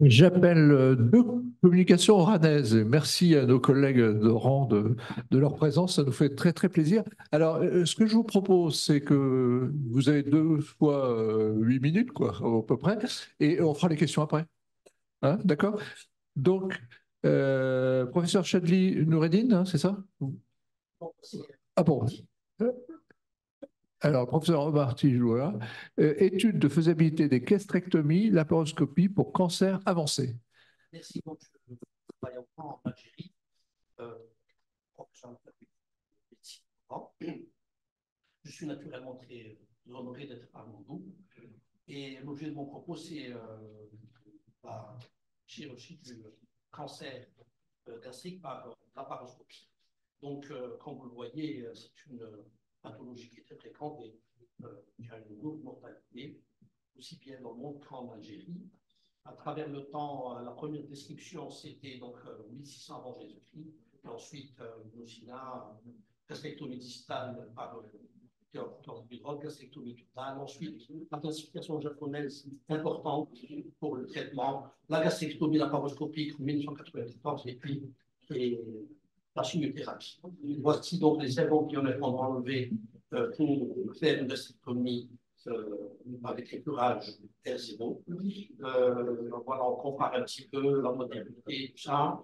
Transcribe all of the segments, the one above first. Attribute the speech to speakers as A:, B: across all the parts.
A: J'appelle deux communications oranaises. Merci à nos collègues d'Oran de leur présence. Ça nous fait très, très plaisir. Alors, ce que je vous propose, c'est que vous avez deux fois 8 minutes, quoi, à peu près, et on fera les questions après. Hein, d'accord? Donc, professeur Chadli Noureddine, hein, c'est ça? Ah bon. Alors, professeur Marty Joua, étude de faisabilité des gastrectomies, laparoscopie pour cancer avancé.
B: Merci. Donc, je travaille en Algérie, euh, professionnel de médecine. Je suis naturellement très honoré d'être parmi vous. Et l'objet de mon propos, c'est la chirurgie du cancer gastrique par laparoscopie. Donc, comme vous le voyez, c'est une pathologie qui est très fréquente et qui a une lourde mortalité, aussi bien dans le monde qu'en Algérie. À travers le temps, la première description, c'était donc 1600 avant Jésus-Christ. Et ensuite, Nosina, gastrectomie distale par gastrectomie totale. Ensuite, la classification japonaise importante pour le traitement, la gastrectomie laparoscopique en 1994 et puis la chimiothérapie. Voici donc les embryons qui ont été enlevés pour faire une gastrectomie avec l'écurage R0. Voilà, on compare un petit peu la modernité, tout ça.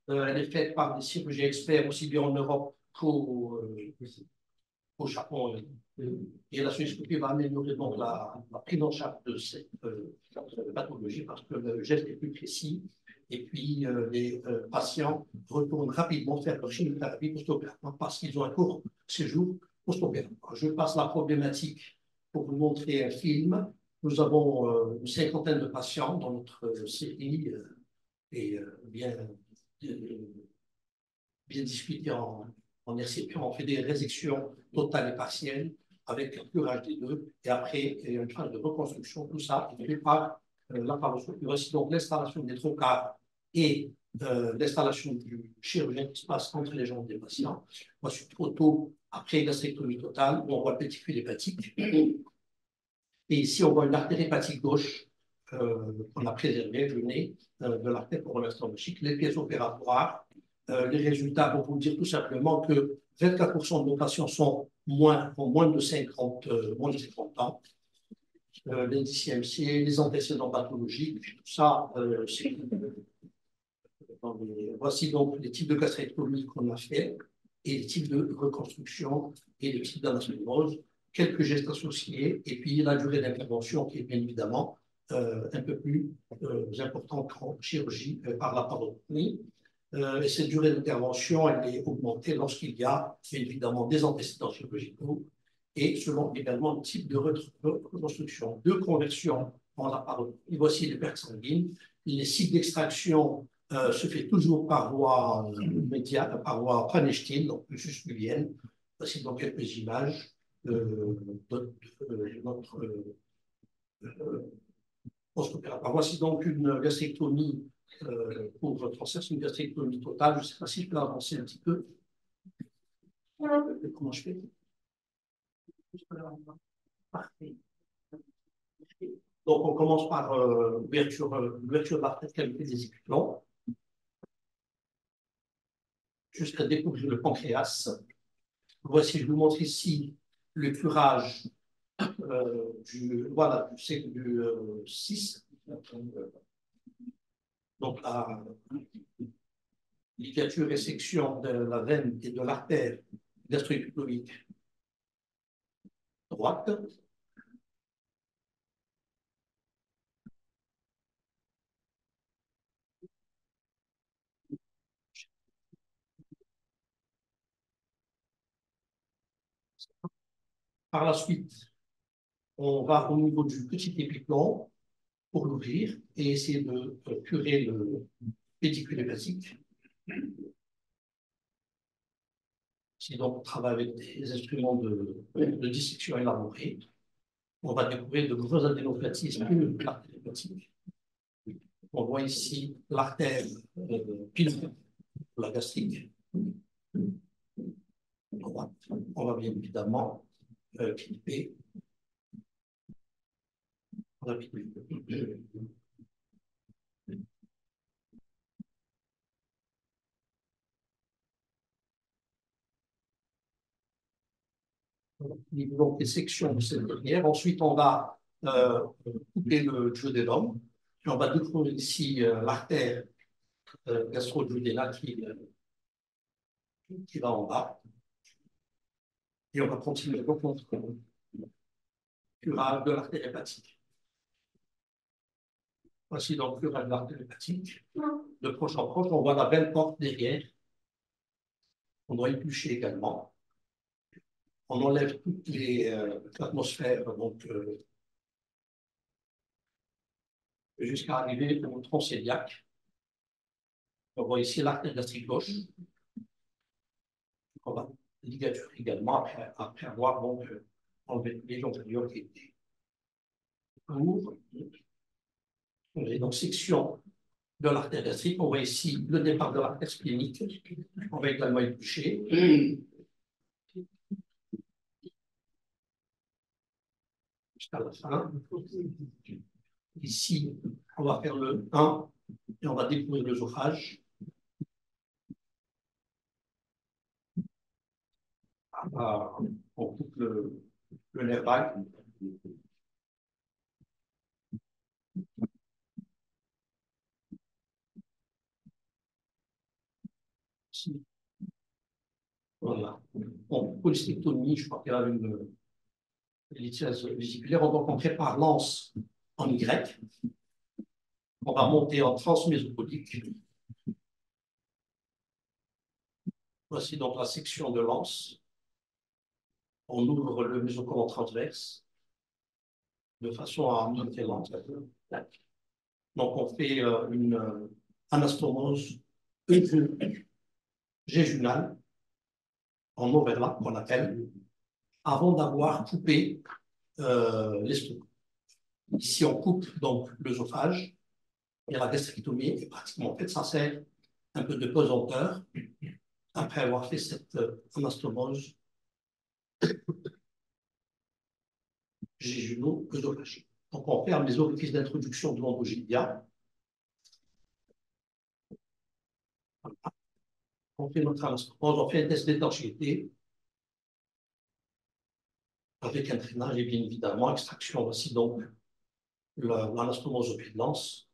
B: Elle est faite par des chirurgiens experts, aussi bien en Europe qu'au Japon. Et la Suisse-Copie va améliorer donc la prise en charge de cette pathologie parce que le geste est plus précis. Et puis, les patients retournent rapidement faire leur chimiothérapie post-opératoire parce qu'ils ont un court séjour post-opératoire. Je passe la problématique pour vous montrer un film. Nous avons une cinquantaine de patients dans notre série et bien discuté en RCP. On fait des résections totales et partielles avec un curage des deux et après une phase de reconstruction. Tout ça est fait par laparoscopie. Voici donc l'installation des trocars et l'installation du chirurgien qui se passe entre les jambes des patients. Voici une photo après gastrectomie totale où on voit le péticule hépatique. Et ici, on voit une artère hépatique gauche qu'on a préservée, le nez de l'artère pour l'instant logique, les pièces opératoires. Les résultats pour vous dire tout simplement que 24% de nos patients ont moins de 50 ans. L'indice IMC, les antécédents pathologiques, tout ça, voici donc les types de gastrectomie qu'on a fait et les types de reconstruction et le type d'anastomose, quelques gestes associés et puis la durée d'intervention qui est bien évidemment un peu plus importante en chirurgie par la parodontie. Et cette durée d'intervention, elle est augmentée lorsqu'il y a évidemment des antécédents chirurgicaux et selon également le type de reconstruction. Deux conversions en la parodontie. Voici les pertes sanguines. Les sites d'extraction se fait toujours par voie médiane, par voie pranéchtine, donc juste julienne. Voici donc quelques images de notre post-opératoire. Voici donc une gastrectomie pour transfert, c'est une gastrectomie totale. Je ne sais pas si je peux avancer un petit peu. Comment je fais? Parfait. Donc, on commence par l'ouverture de l'artère cavité des épiplombs jusqu'à découvrir le pancréas. Voici, je vous montre ici le curage voilà, du 6. Donc, la ligature et section de la veine et de l'artère gastro-épiploïque droite. Par la suite, on va au niveau du petit épiplomb pour l'ouvrir et essayer de curer le pédicule hépatique. Si donc on travaille avec des instruments de dissection élaborés, on va découvrir de nouveaux adénopathies de l'artère hépatique. On voit ici l'artère pilonnaire, la gastrique droite. On va bien évidemment clipper rapidement. Donc, les sections de cette dernière. Ensuite, on va couper le duodénum. Puis on va découvrir ici l'artère gastro-duodénale qui va en bas. Et on va continuer donc notre curage de l'artère hépatique. Voici donc le curage de l'artère hépatique. De proche en proche, on voit la belle porte derrière. On doit éplucher également. On enlève toutes les atmosphères donc jusqu'à arriver au tronc cœliaque. On voit ici l'artère gastrique gauche. On va ligaturer également après avoir donc enlevé les ganglions qui étaient lourds. Et donc section de l'artère gastrique. On voit ici le départ de l'artère splénique. On va également éplucher. Jusqu'à la fin. Ici, on va faire le 1 et on va découvrir l'œsophage. On coupe le nerf vague. Ici. Voilà. Bon, polystectomie, je crois qu'il y a une lithèse vésiculaire. Donc, on prépare l'anse en Y. On va monter en transmésopodique. Voici donc la section de l'anse. On ouvre le mésocôle transverse de façon à monter l'anse. Donc, on fait une anastomose jéjunale en overlap, qu'on appelle, avant d'avoir coupé l'estomac. Ici, on coupe donc l'œsophage et la gastrectomie est pratiquement faite. Ça sert un peu de pesanteur après avoir fait cette anastomose jéjuno-œsophagique. Donc, on ferme les orifices d'introduction de l'endogénia. On fait notre anastomose, on fait un test d'étanchéité avec un drainage et bien évidemment extraction aussi donc l'anastomose au pied de l'anse.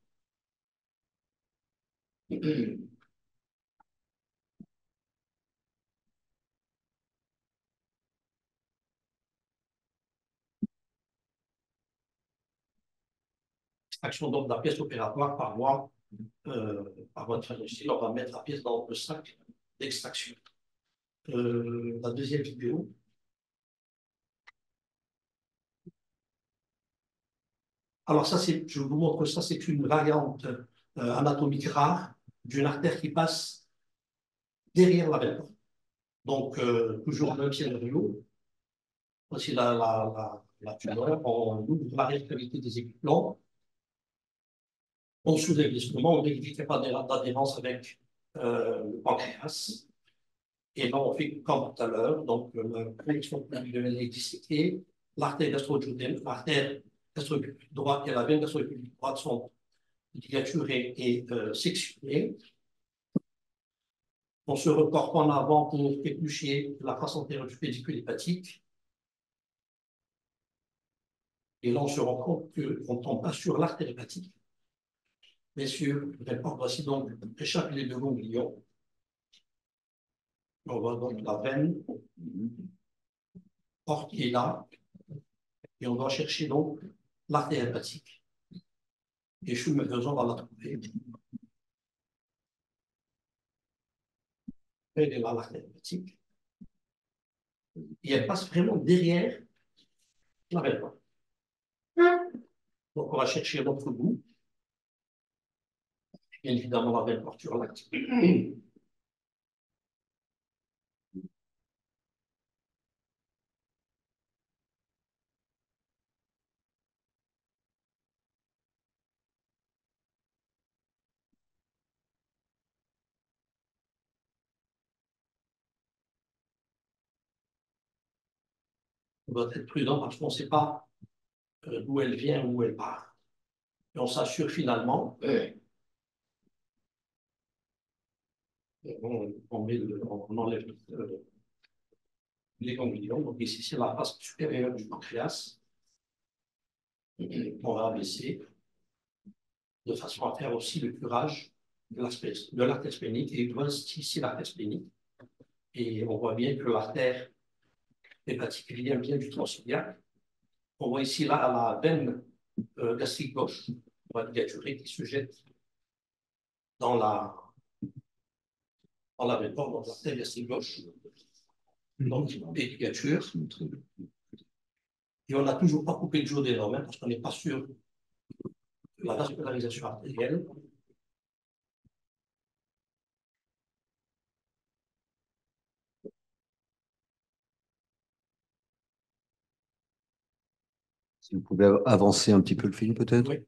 B: Extraction donc de la pièce opératoire par voie de pharyngée. On va mettre la pièce dans le sac d'extraction. La deuxième vidéo. Alors ça, je vous montre ça, c'est une variante anatomique rare d'une artère qui passe derrière la veine. Donc, toujours le même scénario. Voici la tumeur. On ouvre l'arrière-cavité des épiplans. On soulève l'estomac, on vérifie qu'il n'y a pas d'adhérence avec le pancréas. Et là, on fait comme tout à l'heure. Donc, la connexion périduelle est disséquée. L'artère gastro-duodénale, l'artère gastro-épithélique droite et la veine gastro-épithélique droite sont ligaturées et sectionnées. On se reporte en avant pour éplucher la face antérieure du pédicule hépatique. Et là, on se rend compte qu'on ne tombe pas sur l'artère hépatique, mais sur elle porte voici donc échappe les deux ganglions. On voit donc la veine porte qui est là, et on doit chercher donc l'artère hépatique. Et chemin faisant, on va la trouver. Elle est là, l'artère hépatique. Et elle passe vraiment derrière la veine. Donc, on va chercher l'autre bout. Bien évidemment, la veine porture lactique. On doit être prudent parce qu'on ne sait pas d'où elle vient ou où elle part. Et on s'assure finalement, on enlève les ganglions. Donc ici, c'est la face supérieure du pancréas. On va abaisser de façon à faire aussi le curage de l'artère splénique. Et il doit ici l'artère splénique. Et on voit bien que l'artère hépatique vient bien du transiliaque. On voit ici là la veine gastrique gauche, on va ligaturer, qui se jette dans veine, dans l'artère gastrique gauche. Donc, des ligatures. Et on n'a toujours pas coupé le duodénum, parce qu'on n'est pas sûr de la vascularisation artérielle.
C: Si vous pouvez avancer un petit peu le film, peut-être.
B: Oui.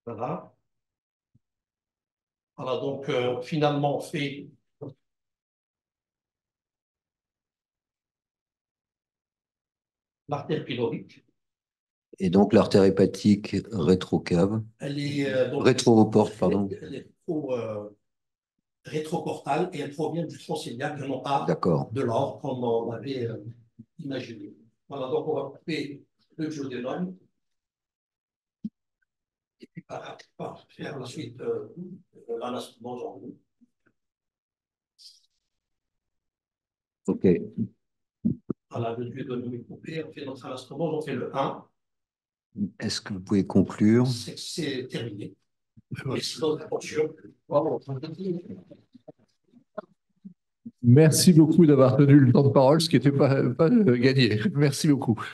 B: Voilà. Voilà, donc finalement, on fait l'artère pylorique.
C: Et donc l'artère hépatique rétrocave.
B: Elle est
C: Rétroporte, pardon.
B: Elle est rétroportale et elle provient du transiliaque, non pas de l'or, comme on avait imaginé. Voilà, donc on va couper le duodénum. Et puis par faire la suite l'anastomose en haut.
C: OK.
B: Voilà, le duodénum est coupé, on fait notre anastomose, on fait le 1.
C: Est-ce que vous pouvez conclure?
B: C'est terminé. Merci de votre attention.
A: Merci beaucoup d'avoir tenu le temps de parole, ce qui n'était pas gagné. Merci beaucoup.